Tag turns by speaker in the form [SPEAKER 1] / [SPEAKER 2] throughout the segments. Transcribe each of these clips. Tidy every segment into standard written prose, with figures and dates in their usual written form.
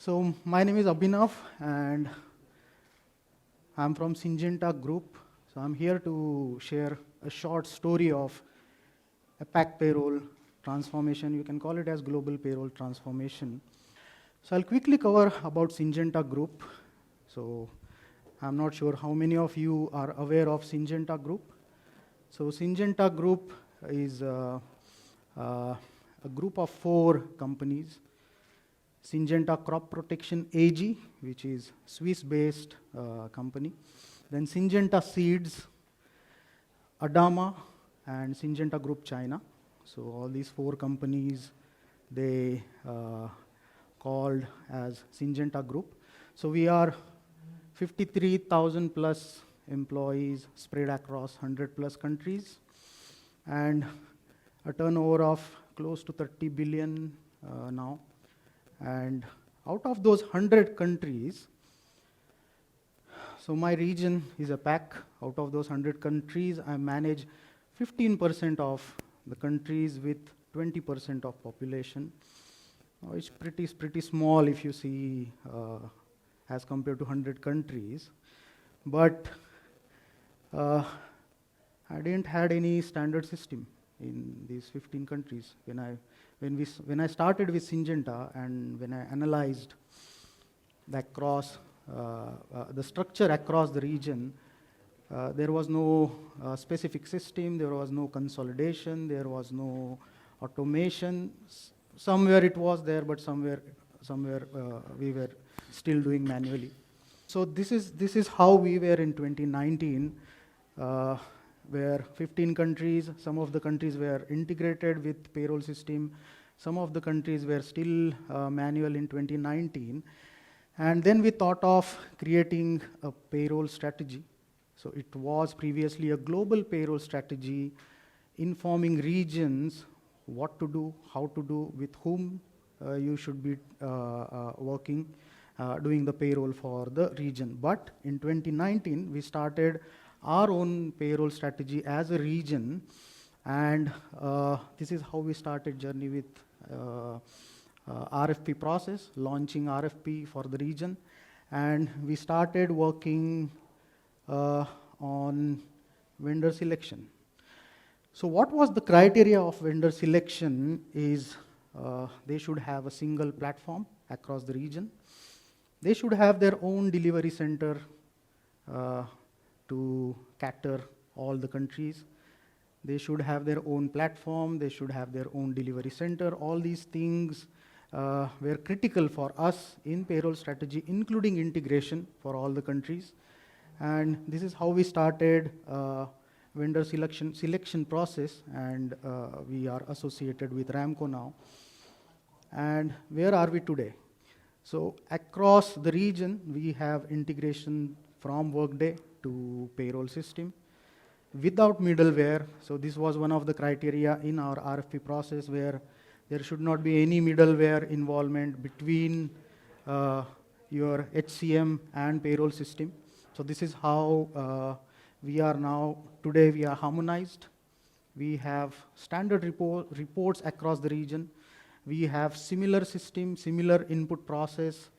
[SPEAKER 1] So my name is Abhinav and I'm from Syngenta group. So I'm here to share a short story of APAC payroll transformation. You can call it as global payroll transformation. So I'll quickly cover about Syngenta group. So I'm not sure how many of you are aware of Syngenta group. So Syngenta group is a group of 4 companies. Syngenta Crop Protection AG, which is Swiss-based company. Then Syngenta Seeds, Adama, and Syngenta Group China. So all these 4 companies, they called as Syngenta Group. So we are 53,000 plus employees spread across 100 plus countries, and a turnover of close to 30 billion now. And out of those 100 countries, so my region is APAC. Out of those 100 countries, I manage 15% of the countries with 20% of population. It's pretty small if you see as compared to 100 countries. But I didn't had any standard system in these 15 countries. When I started with Syngenta and when I analyzed the structure across the region, there was no specific system, there was no consolidation, there was no automation. Somewhere it was there, but somewhere we were still doing manually. So this is how we were in 2019. Where 15 countries, some of the countries were integrated with payroll system, some of the countries were still manual in 2019. And then we thought of creating a payroll strategy. So it was previously a global payroll strategy, informing regions what to do, how to do, with whom you should be working, doing the payroll for the region. But in 2019, we started our own payroll strategy as a region, and this is how we started journey with RFP process, launching RFP for the region, and we started working on vendor selection. So what was the criteria of vendor selection is they should have a single platform across the region. They should have their own delivery center to cater all the countries. They should have their own platform, they should have their own delivery center. All these things were critical for us in payroll strategy, including integration for all the countries. And this is how we started vendor selection process, and we are associated with Ramco now. And where are we today? So across the region, we have integration from Workday to payroll system without middleware. So this was one of the criteria in our RFP process, where there should not be any middleware involvement between your HCM and payroll system. So this is how we are now. Today we are harmonized. We have standard reports across the region. We have similar system, similar input process,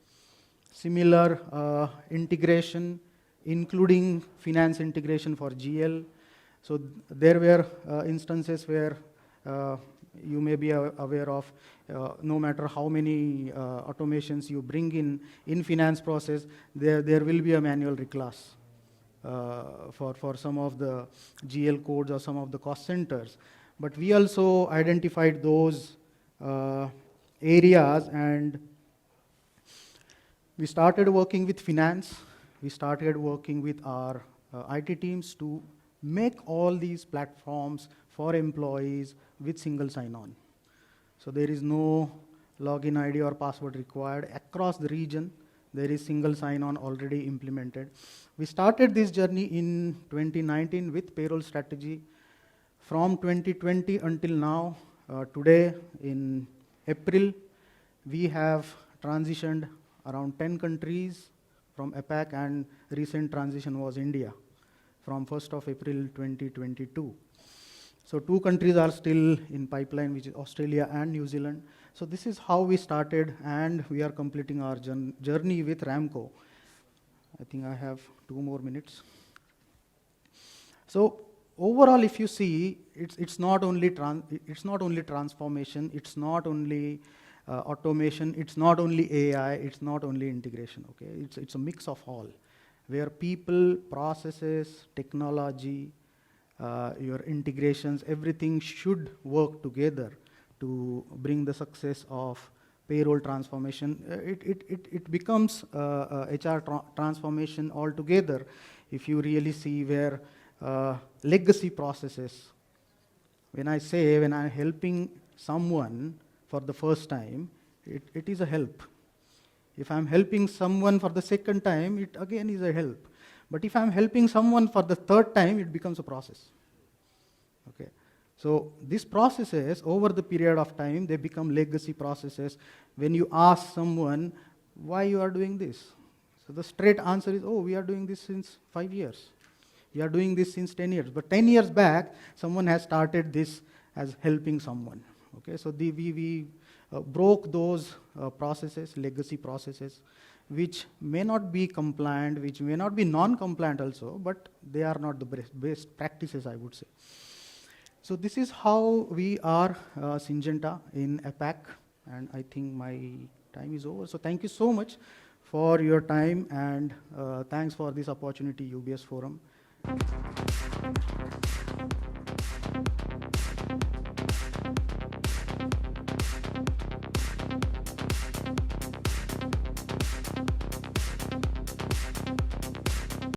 [SPEAKER 1] similar integration, including finance integration for GL. So there were instances where you may be aware of, no matter how many automations you bring in finance process, there will be a manual reclass for some of the GL codes or some of the cost centers. But we also identified those areas, and we started working with finance. We started working with our IT teams to make all these platforms for employees with single sign-on. So there is no login ID or password required. Across the region, there is single sign-on already implemented. We started this journey in 2019 with payroll strategy. From 2020 until now, today in April, we have transitioned around 10 countries from APAC, and recent transition was India from 1st of April 2022. So 2 countries are still in pipeline, which is Australia and New Zealand. So this is how we started, and we are completing our journey with Ramco. I think I have 2 more minutes. So overall, if you see, it's not only transformation, it's not only automation, it's not only AI, it's not only integration. Okay, it's a mix of all, where people, processes, technology, your integrations, everything should work together to bring the success of payroll transformation. It becomes HR transformation altogether if you really see where legacy processes. When I'm helping someone for the first time, it is a help. If I'm helping someone for the second time, it again is a help. But if I'm helping someone for the third time, it becomes a process. Okay. So these processes, over the period of time, they become legacy processes. When you ask someone, why you are doing this? So the straight answer is, oh, we are doing this since 5 years. We are doing this since 10 years. But 10 years back, someone has started this as helping someone. Okay, so we broke those processes, legacy processes, which may not be compliant, which may not be non-compliant also, but they are not the best practices, I would say. So this is how we are Syngenta in APAC, and I think my time is over. So thank you so much for your time, and thanks for this opportunity, UBS Forum.